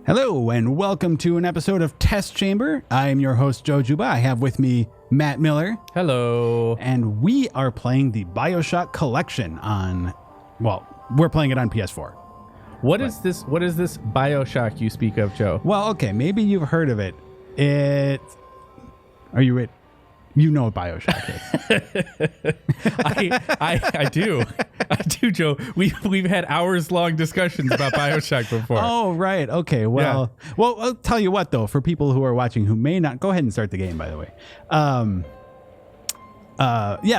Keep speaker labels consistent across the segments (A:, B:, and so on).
A: Hello, and welcome to an episode of Test Chamber. I am your host, Joe Juba. I have with me Matt Miller.
B: Hello.
A: And we are playing the Bioshock collection on, well, we're playing it on PS4.
B: What is this Bioshock you speak of, Joe?
A: Well, okay, maybe you've heard of it. You know what Bioshock
B: is. I do, Joe. We've had hours long discussions about Bioshock before.
A: Oh, right. Okay. Well, I'll tell you what, though, for people who are watching who may not, go ahead and start the game, by the way.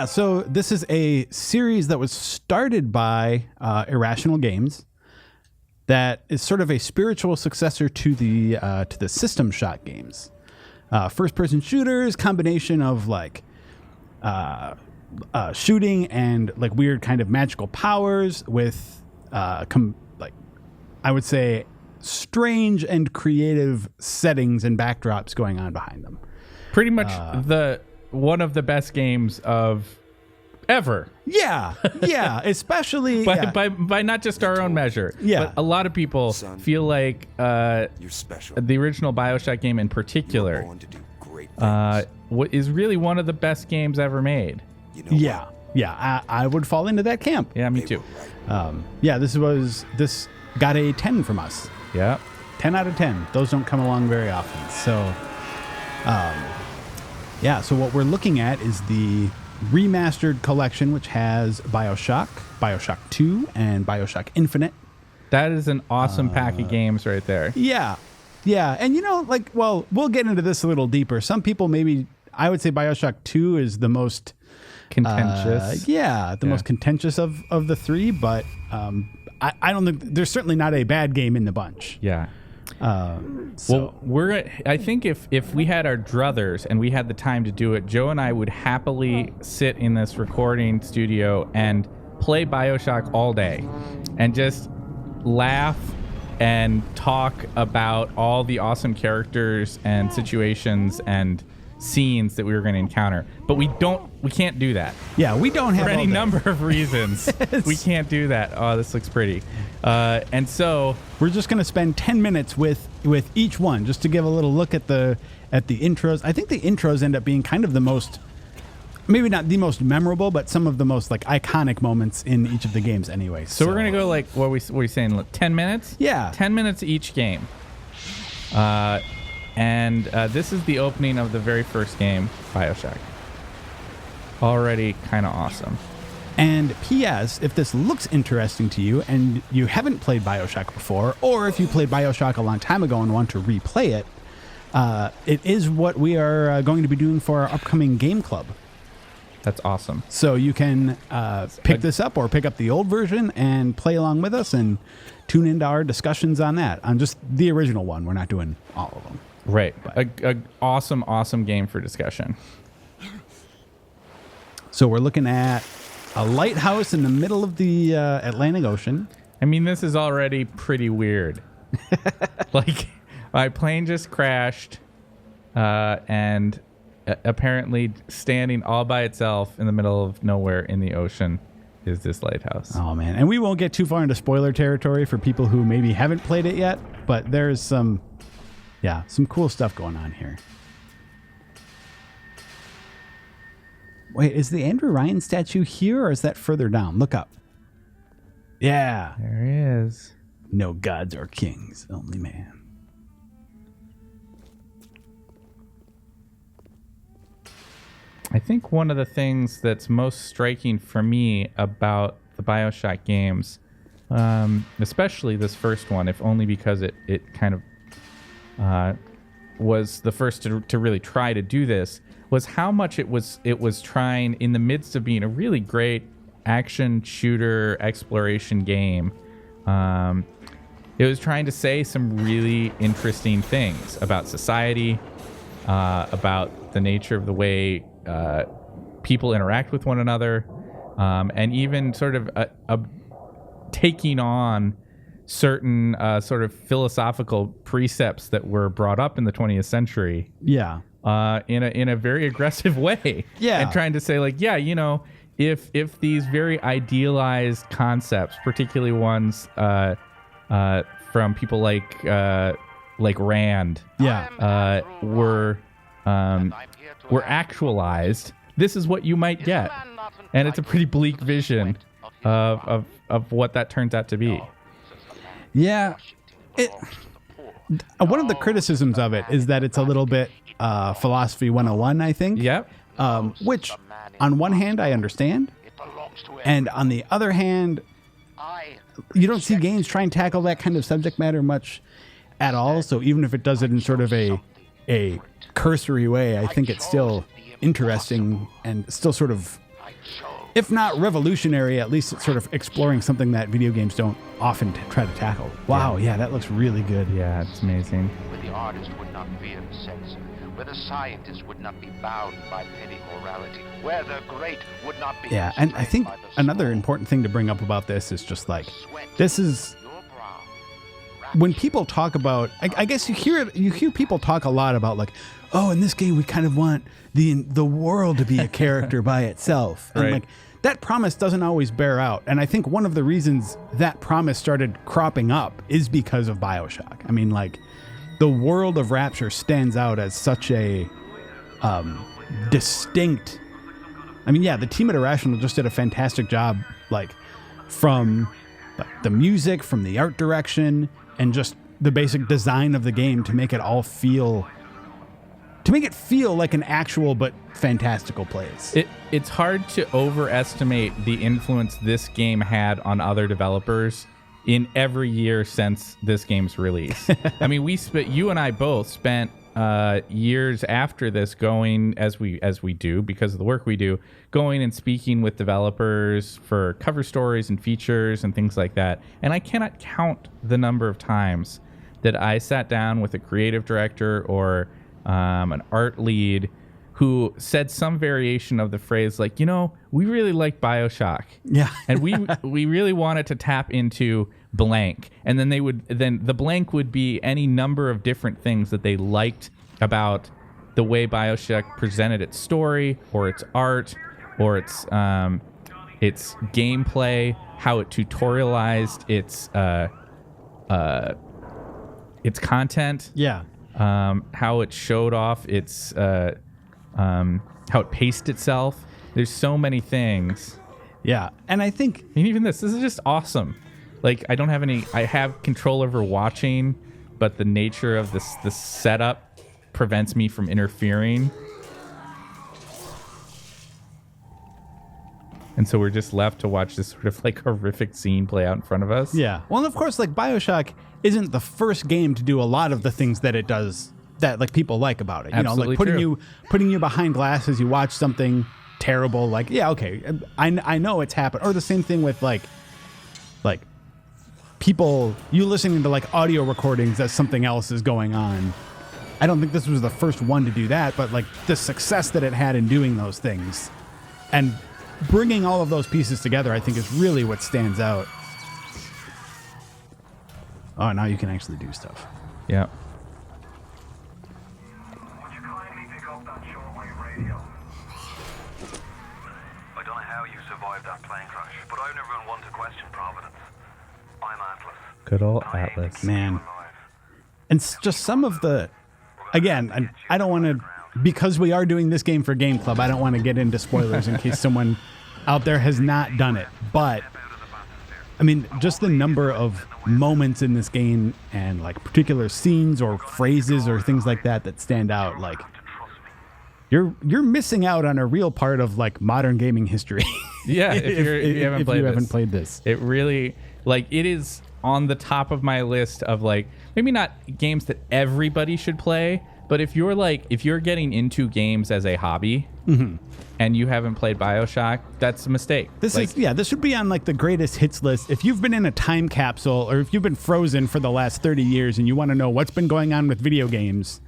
A: So this is a series that was started by Irrational Games that is sort of a spiritual successor to the System Shock games. First-person shooters, combination of like shooting and like weird kind of magical powers with I would say strange and creative settings and backdrops going on behind them.
B: Pretty much one of the best games of ever.
A: Yeah, especially
B: by not just our own measure.
A: Yeah,
B: but a lot of people feel like you're special. The original Bioshock game in particular is really one of the best games ever made.
A: I would fall into that camp.
B: Yeah, me too.
A: This got a 10 from us.
B: Yeah,
A: 10 out of 10. Those don't come along very often. So, so what we're looking at is the Remastered collection, which has Bioshock, Bioshock 2, and Bioshock Infinite.
B: That is an awesome pack of games right there.
A: Yeah. And we'll get into this a little deeper. Some people I would say Bioshock 2 is the most
B: contentious.
A: Most contentious of the three, but I don't think there's certainly not a bad game in the bunch.
B: Yeah. I think if we had our druthers and we had the time to do it, Joe and I would happily sit in this recording studio and play Bioshock all day and just laugh and talk about all the awesome characters and situations and scenes that we were going to encounter. But we can't do that.
A: Yeah, we don't have
B: for any number of reasons. We can't do that. Oh, this looks pretty. And so
A: we're just going to spend 10 minutes with each one just to give a little look at the intros. I think the intros end up being kind of the most, maybe not the most memorable, but some of the most like iconic moments in each of the games anyway.
B: So we're going to go like, what are we saying, 10 minutes?
A: Yeah.
B: 10 minutes each game. And this is the opening of the very first game, Bioshock. Already kind of awesome.
A: And P.S., if this looks interesting to you and you haven't played Bioshock before, or if you played Bioshock a long time ago and want to replay it, it is what we are going to be doing for our upcoming game club.
B: That's awesome.
A: So you can pick this up or pick up the old version and play along with us and tune into our discussions on that, on just the original one. We're not doing all of them.
B: Right. A awesome game for discussion.
A: So we're looking at a lighthouse in the middle of the Atlantic Ocean.
B: I mean, this is already pretty weird. Like, my plane just crashed, and apparently standing all by itself in the middle of nowhere in the ocean is this lighthouse.
A: Oh, man. And we won't get too far into spoiler territory for people who maybe haven't played it yet, but there's some cool stuff going on here. Wait, is the Andrew Ryan statue here, or is that further down? Look up. Yeah.
B: There he is.
A: No gods or kings, only man.
B: I think one of the things that's most striking for me about the Bioshock games, especially this first one, if only because it kind of was the first to really try to do this, was how much it was trying, in the midst of being a really great action shooter exploration game, it was trying to say some really interesting things about society, about the nature of the way people interact with one another, and even sort of taking on certain sort of philosophical precepts that were brought up in the 20th century.
A: Yeah.
B: In a very aggressive way.
A: Yeah.
B: And trying to say, like, yeah, you know, if these very idealized concepts, particularly ones from people like like Rand, were actualized, this is what you might get, and it's a pretty bleak vision of what that turns out to be.
A: Yeah, one of the criticisms of it is that it's a little bit philosophy 101, I think.
B: Yep.
A: Which, on one hand, I understand, and on the other hand, you don't see games try and tackle that kind of subject matter much at all. So even if it does it in sort of a cursory way, I think it's still interesting and still sort of, if not revolutionary, at least it's sort of exploring something that video games don't often try to tackle. Wow, yeah, that looks really good.
B: Yeah, it's amazing.
C: Where the artist would not fear the censor, where the scientist would not be bound by petty morality, where the great would not be.
A: Yeah, and I think another important thing to bring up about this is just like, this is when people talk about, I guess you hear people talk a lot about like, oh, in this game we kind of want the world to be a character by itself, and like that promise doesn't always bear out. And I think one of the reasons that promise started cropping up is because of BioShock. I mean, like, the world of Rapture stands out as such a distinct. I mean, yeah, the team at Irrational just did a fantastic job, like, from like the music, from the art direction, and just the basic design of the game to make it all feel like an actual but fantastical place.
B: It's hard to overestimate the influence this game had on other developers in every year since this game's release. I mean, you and I both spent years after this going, as we do because of the work we do, going and speaking with developers for cover stories and features and things like that. And I cannot count the number of times that I sat down with a creative director or an art lead who said some variation of the phrase like, we really like BioShock.
A: Yeah.
B: And we really wanted to tap into blank. And then the blank would be any number of different things that they liked about the way BioShock presented its story or its art or its gameplay, how it tutorialized its content.
A: Yeah.
B: How it showed off its how it paced itself. There's so many things.
A: Yeah, and I think
B: even this is just awesome. Like, I have control over watching, but the nature of the setup prevents me from interfering. And so we're just left to watch this sort of like horrific scene play out in front of us.
A: Yeah. Well, and of course, like, BioShock isn't the first game to do a lot of the things that it does that like people like about it.
B: Absolutely
A: like putting you behind glass as you watch something terrible. Like, yeah, okay, I know it's happened. Or the same thing with like people, you listening to like audio recordings as something else is going on. I don't think this was the first one to do that, but like the success that it had in doing those things and bringing all of those pieces together, I think is really what stands out. Oh, now you can actually do stuff.
B: Yeah.
D: Would you kindly pick up that shortwave radio? I don't know how you survived that plane crash, but I've never been one to question Providence. I'm Atlas.
B: Good old Atlas.
A: Man. And just some of the... Again, I don't want to... Because we are doing this game for Game Club, I don't want to get into spoilers in case someone out there has not done it. But, I mean, just the number of moments in this game and, like, particular scenes or phrases or things like that stand out, like... You're missing out on a real part of, like, modern gaming history.
B: Yeah, if you haven't
A: played this.
B: It really... Like, it is on the top of my list of, like, maybe not games that everybody should play, but if you're getting into games as a hobby and you haven't played BioShock, that's a mistake.
A: This should be on like the greatest hits list. If you've been in a time capsule or if you've been frozen for the last 30 years and you want to know what's been going on with video games,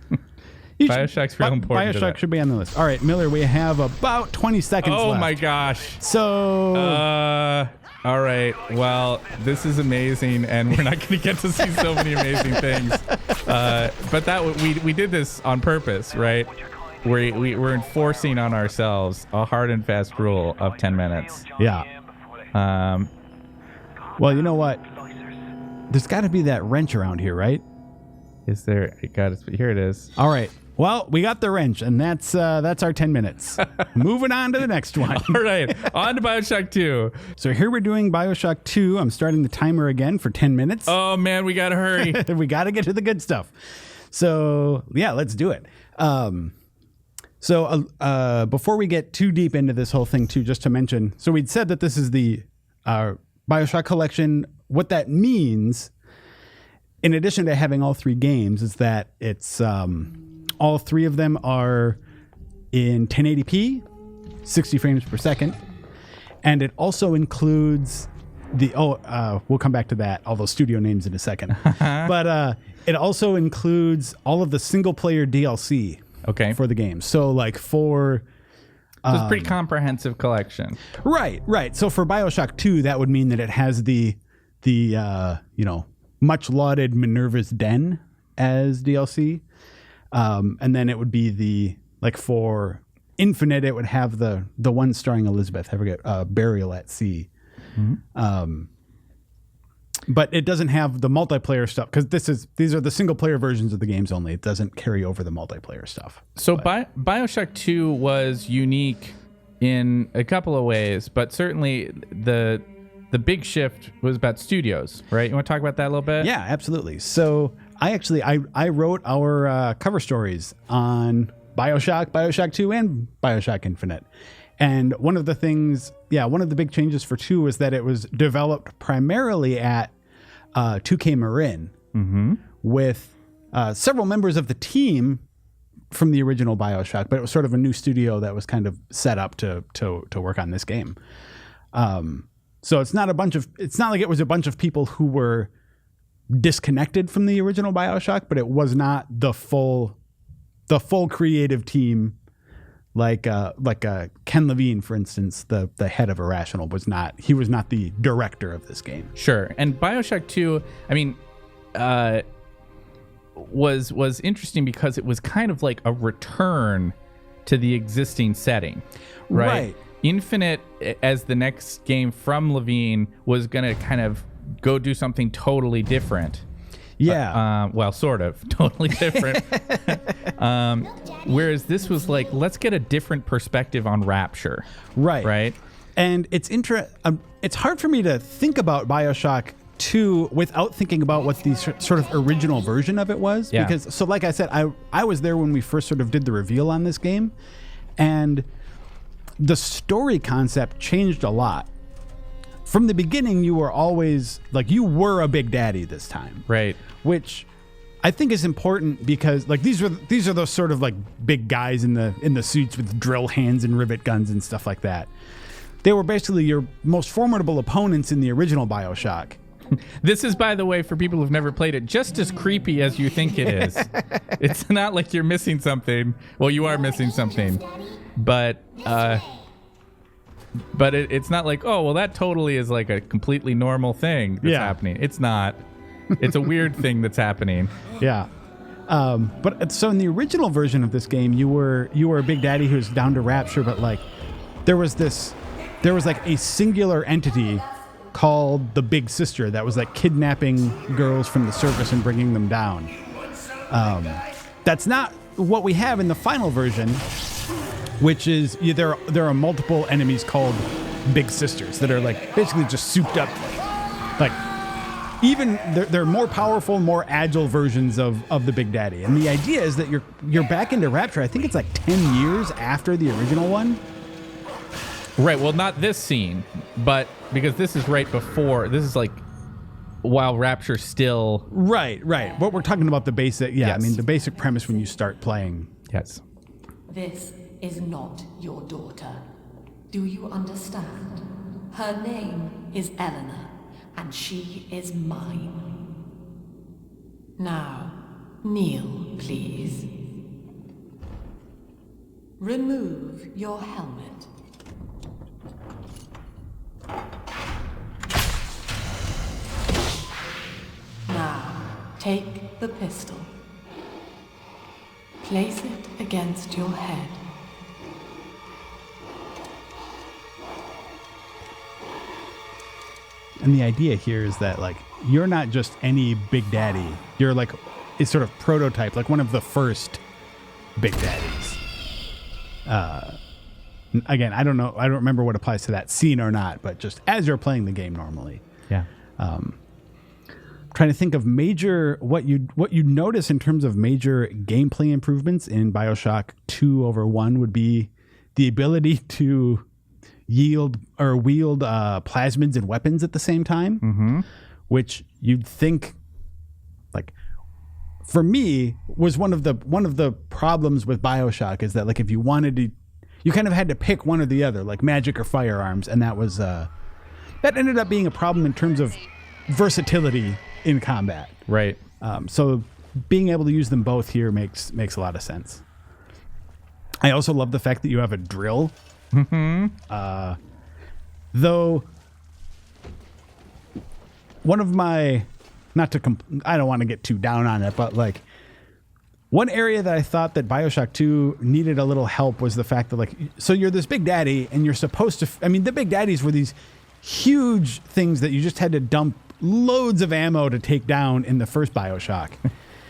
B: BioShock's real important.
A: BioShock should be on the list. All right, Miller, we have about 20 seconds left.
B: Oh my gosh.
A: So...
B: all right. Well, this is amazing, and we're not going to get to see so many amazing things. But we did this on purpose, right? We're enforcing on ourselves a hard and fast rule of 10 minutes.
A: Yeah. Well, you know what? There's got to be that wrench around here, right?
B: Is there? Here it is.
A: All right. Well, we got the wrench, and that's our 10 minutes. Moving on to the next one.
B: All right, on to Bioshock 2.
A: So here we're doing Bioshock 2. I'm starting the timer again for 10 minutes.
B: Oh, man, we got to hurry.
A: We got to get to the good stuff. So, yeah, let's do it. Before we get too deep into this whole thing, too, just to mention, so we'd said that this is the Bioshock collection. What that means, in addition to having all 3 games, is that it's... all 3 of them are in 1080p, 60 frames per second. And it also includes we'll come back to that, all those studio names in a second. But it also includes all of the single player DLC for the game. So like for...
B: So it's a pretty comprehensive collection.
A: Right. So for Bioshock 2, that would mean that it has the much lauded Minerva's Den as DLC. And then it would be for Infinite, it would have the one starring Elizabeth. I forget, Burial at Sea. Mm-hmm. But it doesn't have the multiplayer stuff because these are the single player versions of the games only. It doesn't carry over the multiplayer stuff.
B: So Bioshock 2 was unique in a couple of ways, but certainly the big shift was about studios, right? You want to talk about that a little bit?
A: Yeah, absolutely. So I wrote our cover stories on Bioshock, Bioshock 2, and Bioshock Infinite. And one of the big changes for 2 was that it was developed primarily at 2K Marin with several members of the team from the original Bioshock, but it was sort of a new studio that was kind of set up to work on this game. So it's not like it was a bunch of people who were disconnected from the original Bioshock, but it was not the full creative team like Ken Levine, for instance, the head of Irrational was not the director of this game.
B: Sure. And Bioshock 2, I mean, was interesting because it was kind of like a return to the existing setting, right? Infinite, as the next game from Levine, was going to kind of go do something totally different.
A: Yeah.
B: Well, sort of. Totally different. Whereas this was like, let's get a different perspective on Rapture. Right?
A: And it's hard for me to think about Bioshock 2 without thinking about what the sort of original version of it was.
B: Yeah.
A: Because, so like I said, I was there when we first sort of did the reveal on this game. And the story concept changed a lot. From the beginning, you were always you were a big daddy this time,
B: right?
A: Which I think is important because these are those sort of big guys in the suits with drill hands and rivet guns and stuff like that. They were basically your most formidable opponents in the original Bioshock.
B: This is, by the way, for people who've never played it, just as creepy as you think it is. It's not like you're missing something. Well, you are missing something, but it's not like, oh, well, that totally is like a completely normal thing that's happening. It's not. It's a weird thing that's happening.
A: Yeah. But so in the original version of this game, you were a big daddy who was down to Rapture, but there was a singular entity called the Big Sister that was kidnapping girls from the surface and bringing them down. That's not what we have in the final version, which is there are multiple enemies called Big Sisters that are basically just souped up, even they're more powerful, more agile versions of the Big Daddy. And the idea is that you're back into Rapture. I think it's 10 years after the original one.
B: Right. Well, not this scene, but because this is right before. This is while Rapture's still.
A: Right. What we're talking about the basic. Yeah.
B: Yes.
A: I mean the basic premise when you start playing.
B: Yes.
E: This is not your daughter. Do you understand? Her name is Eleanor, and she is mine. Now, kneel, please. Remove your helmet. Now, take the pistol. Place it against your head. And
A: the idea here is that you're not just any big daddy. You're sort of prototype, like one of the first Big Daddies. Again, I don't remember what applies to that scene or not, but just as you're playing the game normally.
B: Yeah.
A: Trying to think of what you notice in terms of major gameplay improvements in BioShock 2 over 1 would be the ability to wield plasmids and weapons at the same time, which you'd think, like, for me, was one of the problems with BioShock is that, like, if you wanted to, you kind of had to pick one or the other, like magic or firearms, and that was that ended up being a problem in terms of versatility in combat.
B: Right.
A: So being able to use them both here makes a lot of sense. I also love the fact that you have a drill. Though one of my, I don't want to get too down on it, but like one area that I thought that BioShock 2 needed a little help was the fact that, like, so you're this Big Daddy and you're supposed to, the Big Daddies were these huge things that you just had to dump loads of ammo to take down in the first BioShock.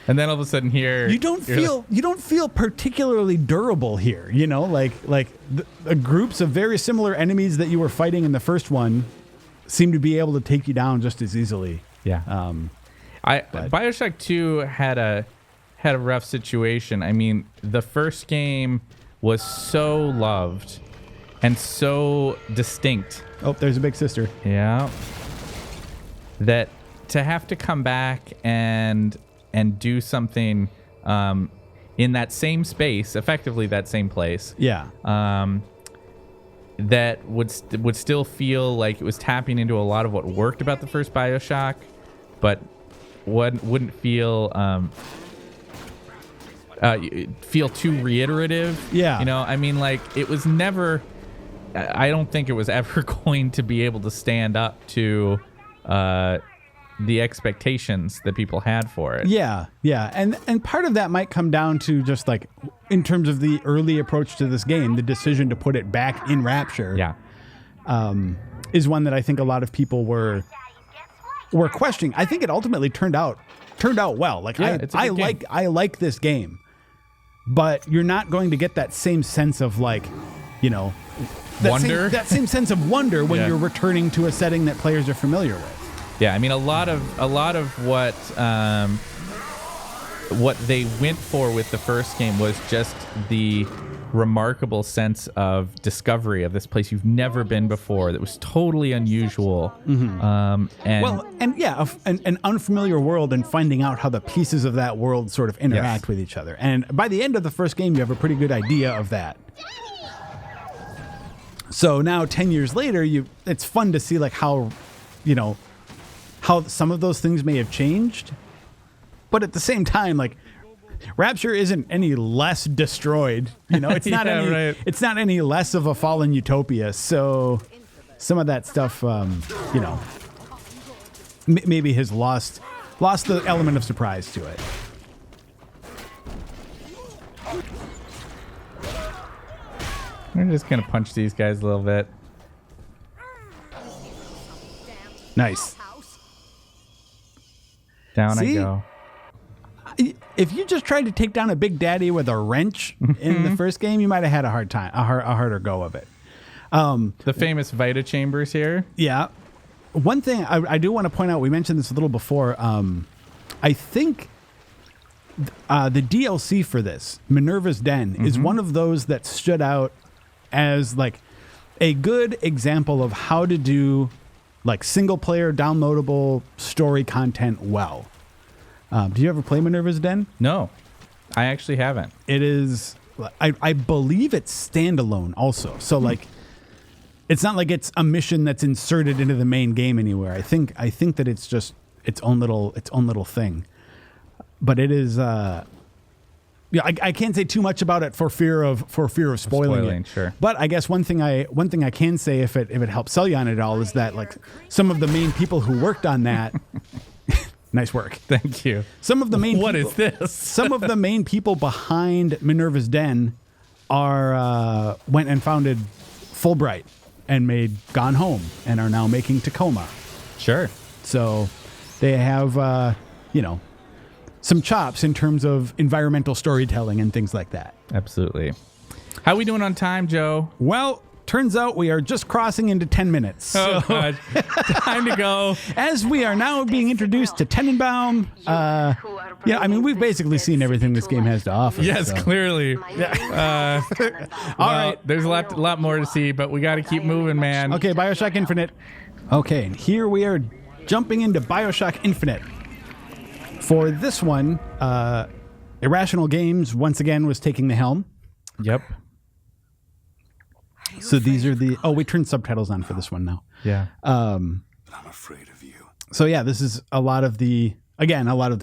B: And then all of a sudden here,
A: you don't feel particularly durable here. You know, like the groups of very similar enemies that you were fighting in the first one seem to be able to take you down just as easily.
B: Yeah. BioShock 2 had a rough situation. I mean, the first game was so loved and so distinct.
A: Oh, there's a big sister.
B: Yeah. That to have to come back and do something in that same space, effectively that same place.
A: Yeah.
B: That would still feel like it was tapping into a lot of what worked about the first BioShock, but wouldn't feel too reiterative.
A: Yeah.
B: You know, I mean, like, it was never. I don't think it was ever going to be able to stand up to the expectations that people had for it.
A: Yeah, and part of that might come down to just, like, in terms of the early approach to this game, the decision to put it back in Rapture.
B: Yeah,
A: is one that I think a lot of people were questioning. I think it ultimately turned out well. Like,
B: yeah,
A: I like this game, but you're not going to get that same sense of, like, you know, that same sense of wonder when you're returning to a setting that players are familiar with.
B: Yeah, I mean, a lot of what they went for with the first game was just the remarkable sense of discovery of this place you've never been before that was totally unusual.
A: An unfamiliar world and finding out how the pieces of that world sort of interact with each other. And by the end of the first game, you have a pretty good idea of that. So now 10 years later, it's fun to see, like, how some of those things may have changed, but at the same time, like, Rapture isn't any less destroyed. You know, it's not it's not any less of a fallen utopia. So some of that stuff, maybe has lost the element of surprise to it.
B: I'm just gonna punch these guys a little bit.
A: Nice.
B: Down
A: See?
B: I go.
A: If you just tried to take down a Big Daddy with a wrench in the first game, you might have had a harder go of it.
B: The famous Vita chambers here.
A: Yeah. One thing I do want to point out, we mentioned this a little before. I think the DLC for this, Minerva's Den, is one of those that stood out as, like, a good example of how to do, like, single player downloadable story content well. Do you ever play Minerva's Den?
B: No, I actually haven't.
A: It is, I believe it's standalone also. So like, it's not like it's a mission that's inserted into the main game anywhere. I think that it's just its own little thing. But it is, I can't say too much about it for fear of spoiling it.
B: Sure.
A: But I guess one thing I can say, if it helps sell you on it all, is that, like, some of the main people who worked on that. Nice work.
B: Thank you.
A: Some of the main
B: What
A: people,
B: is this?
A: Some of the main people behind Minerva's Den are went and founded Fulbright and made Gone Home and are now making Tacoma.
B: Sure.
A: So they have some chops in terms of environmental storytelling and things like that.
B: Absolutely. How we doing on time, Joe?
A: Well, turns out we are just crossing into 10 minutes.
B: Oh, gosh. Time to go.
A: As we are now being introduced to Tenenbaum, I mean, we've basically seen everything this game has to offer.
B: Yes,
A: so.
B: clearly. All right. There's a lot more to see, but we got to keep moving, man.
A: Okay, Bioshock Infinite. Okay, and here we are jumping into Bioshock Infinite. For this one, Irrational Games once again was taking the helm.
B: Yep.
A: So these are the... Oh, we turned subtitles on for this one now.
B: Yeah.
F: I'm afraid of you.
A: So yeah, this is a lot of the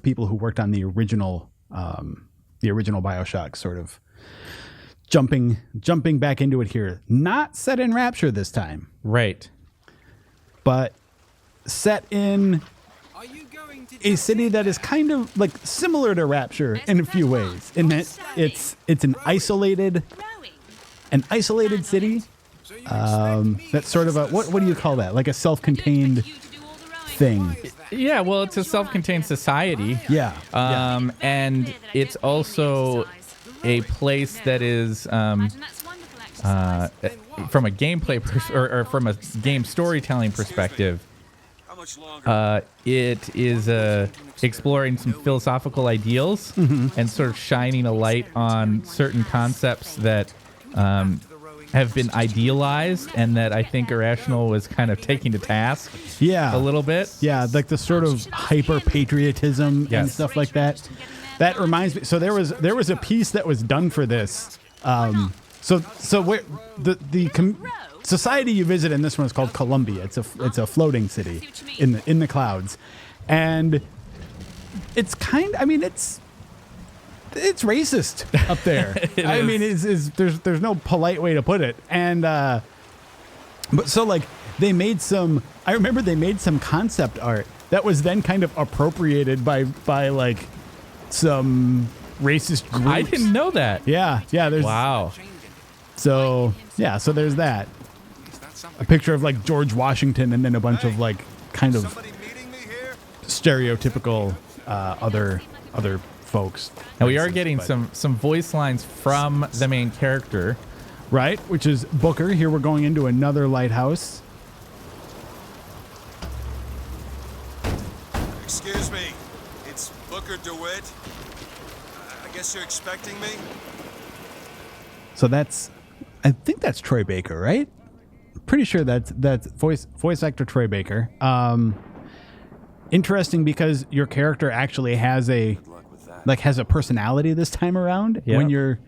A: people who worked on the original BioShock sort of jumping back into it here. Not set in Rapture this time,
B: Right.
A: but set in a city that is kind of like similar to Rapture in a few ways. In that it's an isolated city. That's sort of a what do you call that? Like a self-contained thing.
B: Yeah, well, it's a self-contained society.
A: Yeah.
B: And it's also a place that is from a gameplay or from a game storytelling perspective. It is exploring some philosophical ideals and sort of shining a light on certain concepts that have been idealized and that I think Irrational was kind of taking to task a little bit.
A: Yeah, like the sort of hyper-patriotism and stuff like that. That reminds me. So there was a piece that was done for this. So where the society you visit in this one is called Columbia. It's a floating city in the clouds, and it's it's racist up there. I mean, there's no polite way to put it. And but so like they made some. I remember they made some concept art that was then kind of appropriated by like some racist groups.
B: I didn't know that.
A: Yeah. There's
B: Wow.
A: So yeah, so there's that. A picture of like George Washington and then a bunch of like kind of stereotypical other folks.
B: Now we are getting some voice lines from the main character.
A: Right, which is Booker. Here we're going into another lighthouse.
F: Excuse me, it's Booker DeWitt. I guess you're expecting me?
A: So I think that's Troy Baker, right? Pretty sure that's voice actor Troy Baker. Interesting because your character actually has a personality this time around.
B: Yep.
A: When you're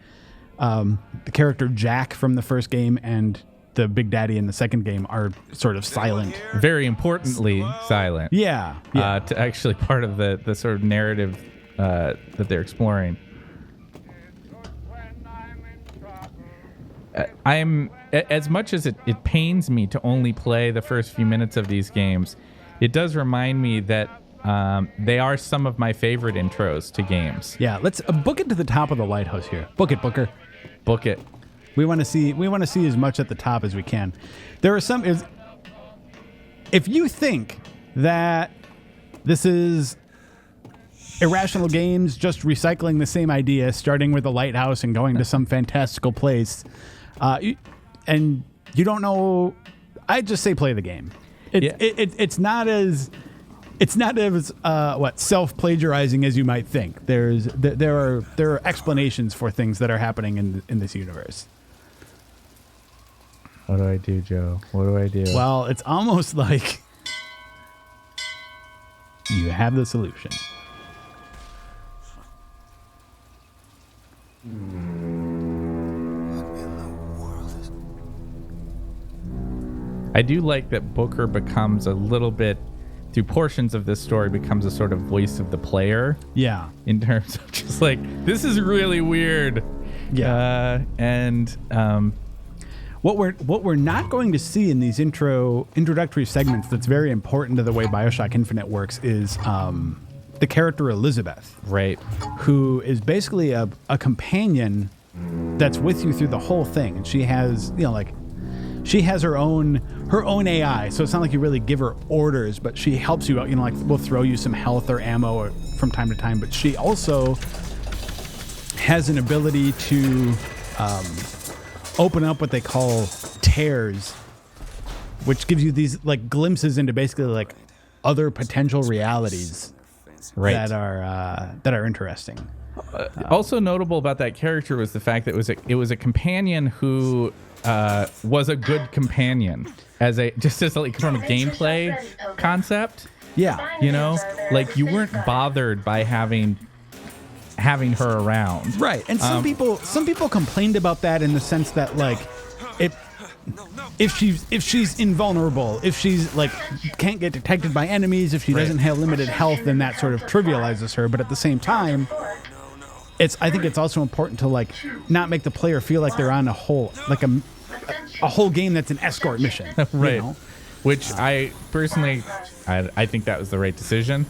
A: the character Jack from the first game and the Big Daddy in the second game are sort of silent.
B: Very importantly, silent.
A: Yeah.
B: To actually part of the sort of narrative that they're exploring. I'm as much as it pains me to only play the first few minutes of these games, it does remind me that they are some of my favorite intros to games.
A: Yeah, let's book it to the top of the lighthouse here. Book it, Booker.
B: Book it.
A: We want to see as much at the top as we can. There are some. If you think that this is Irrational Games just recycling the same idea, starting with a lighthouse and going to some fantastical place, and you don't know, I'd just say play the game. It's not as self-plagiarizing as you might think. There are explanations for things that are happening in this universe.
B: What do I do, Joe? What do I do?
A: Well, it's almost like you have the solution.
B: I do like that Booker becomes a little bit, through portions of this story, becomes a sort of voice of the player.
A: Yeah.
B: In terms of just like, this is really weird.
A: Yeah. What we're not going to see in these introductory segments that's very important to the way BioShock Infinite works is the character Elizabeth.
B: Right.
A: Who is basically a companion that's with you through the whole thing. And she has, she has her own AI. So it's not like you really give her orders, but she helps you out. You know, like we'll throw you some health or ammo from time to time. But she also has an ability to open up what they call tears, which gives you these like glimpses into basically like other potential realities that are interesting.
B: Also notable about that character was the fact that it was a companion who was a good companion just as like from a gameplay concept.
A: Yeah,
B: You know, like you weren't bothered by having her around.
A: right. And some people complained about that in the sense that like if she's invulnerable, if she's like can't get detected by enemies, if she doesn't have limited health, then that sort of trivializes her. But at the same time, I think it's also important to like not make the player feel like they're on a whole game that's an escort mission,
B: Right.
A: You know?
B: Which I personally, I think that was the right decision.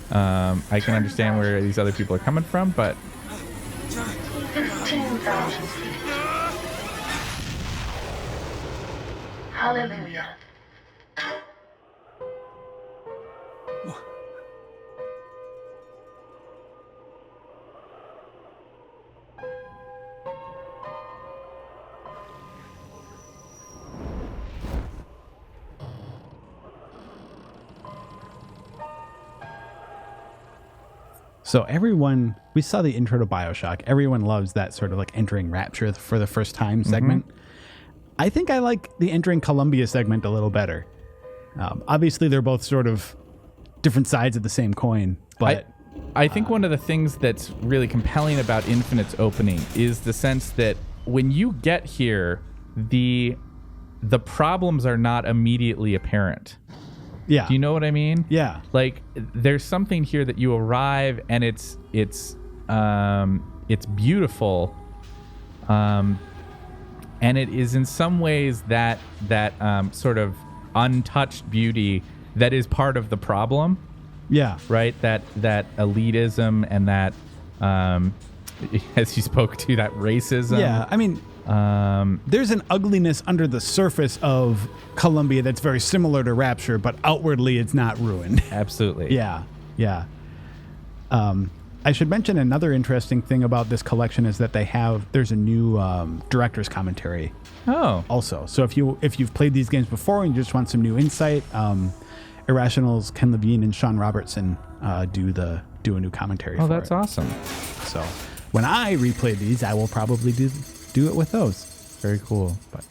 B: I can understand where these other people are coming from, but
G: 15,000 feet. Hallelujah.
A: So we saw the intro to Bioshock. Everyone loves that sort of like entering Rapture for the first time segment. I think I like the entering Columbia segment a little better. Obviously, they're both sort of different sides of the same coin, but
B: I think one of the things that's really compelling about Infinite's opening is the sense that when you get here, the problems are not immediately apparent.
A: yeah.
B: Do you know what I mean?
A: Yeah.
B: Like there's something here that you arrive and it's beautiful, and it is in some ways that sort of untouched beauty that is part of the problem.
A: Yeah.
B: Right? That elitism and that, as you spoke to, that racism.
A: Yeah. I mean, there's an ugliness under the surface of Columbia that's very similar to Rapture, but outwardly it's not ruined.
B: Absolutely.
A: Yeah. Yeah. I should mention another interesting thing about this collection is that there's a new director's commentary
B: Oh.
A: also. So if you've played these games before and you just want some new insight, Irrational's Ken Levine and Sean Robertson do a new commentary.
B: Oh,
A: for
B: that's
A: it.
B: awesome.
A: So when I replay these, I will probably do it with those.
B: Very cool.
A: But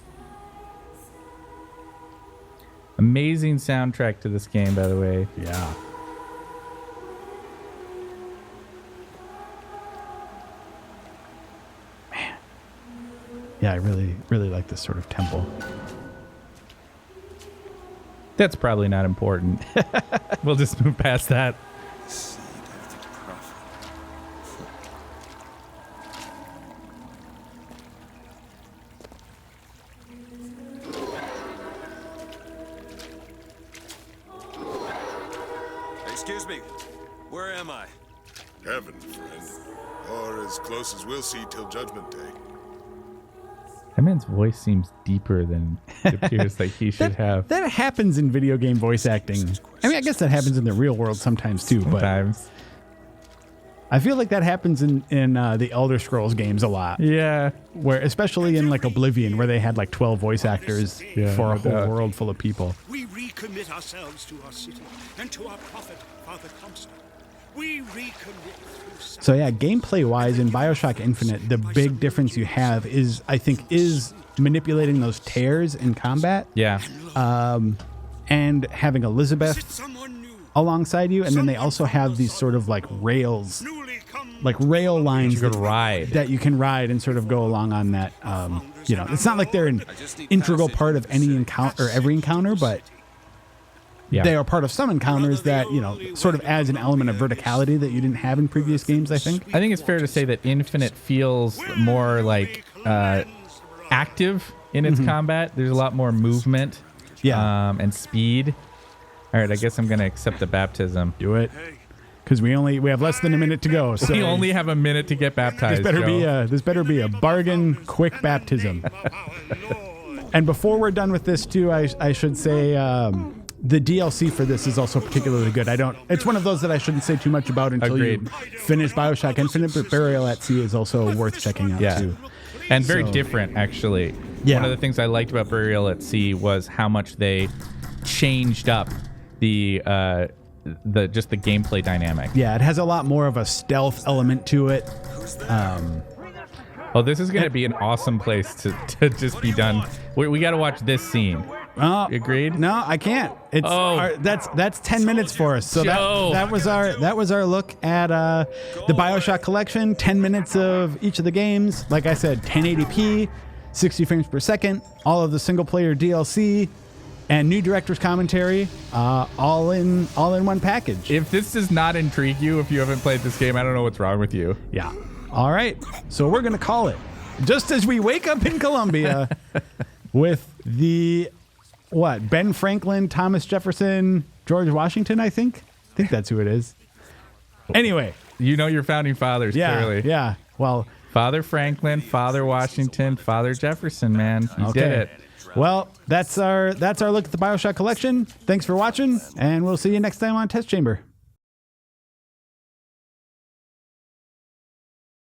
B: Amazing soundtrack to this game, by the way.
A: yeah. Man. Yeah, I really, really like this sort of temple.
B: That's probably not important. We'll just move past that.
F: Seed of the prophet. Excuse me, where am I?
H: Heaven, friend. Or as close as we'll see till Judgment Day.
B: That man's voice seems deeper than it appears like he should have.
A: That happens in video game voice acting. I mean, I guess that happens in the real world sometimes too, but
B: Sometimes.
A: I feel like that happens in the Elder Scrolls games a lot.
B: Yeah.
A: Where, especially in like Oblivion, where they had like 12 voice actors for a whole world full of people.
I: We recommit ourselves to our city and to our prophet, Father Comstock. We recommit through
A: So yeah, gameplay-wise in Bioshock Infinite, the big difference you have is manipulating those tears in combat.
B: Yeah.
A: And having Elizabeth
I: someone new,
A: alongside you, and then they also have these sort of like rails,
I: newly come
A: like rail lines
B: You could ride.
A: that you can ride and sort of go along on that. It's not like they're an integral part of any encounter or every encounter, but
B: Yeah.
A: they are part of some encounters that, sort of adds an element of verticality that you didn't have in previous games, I think.
B: I think it's fair to say that Infinite feels more like active in its combat. There's a lot more movement and speed. All right, I guess I'm going to accept the baptism.
A: Do it. Because we have less than a minute to go. So
B: We only have a minute to get baptized.
A: this better be a bargain quick baptism. And before we're done with this too, I should say the DLC for this is also particularly good. It's one of those that I shouldn't say too much about until you finish BioShock Infinite, but Burial at Sea is also worth checking out too.
B: And very different, actually.
A: Yeah.
B: One of the things I liked about Burial at Sea was how much they changed up the gameplay dynamic.
A: Yeah, it has a lot more of a stealth element to it.
B: This is going to be an awesome place to just be done. We got to watch this scene. Agreed?
A: No, I can't. That's 10 minutes for us. So that was our look at the BioShock collection. 10 minutes of each of the games. Like I said, 1080p, 60 frames per second, all of the single player DLC, and new director's commentary, all in one package.
B: If this does not intrigue you, if you haven't played this game, I don't know what's wrong with you.
A: Yeah. All right. So we're gonna call it just as we wake up in Columbia with the Ben Franklin, Thomas Jefferson, George Washington. I think that's who it is. Anyway,
B: you know your founding fathers clearly.
A: Yeah. Well,
B: Father Franklin, Father Washington, Father Jefferson. Man, you did it.
A: Well, that's our look at the BioShock collection. Thanks for watching, and we'll see you next time on Test Chamber.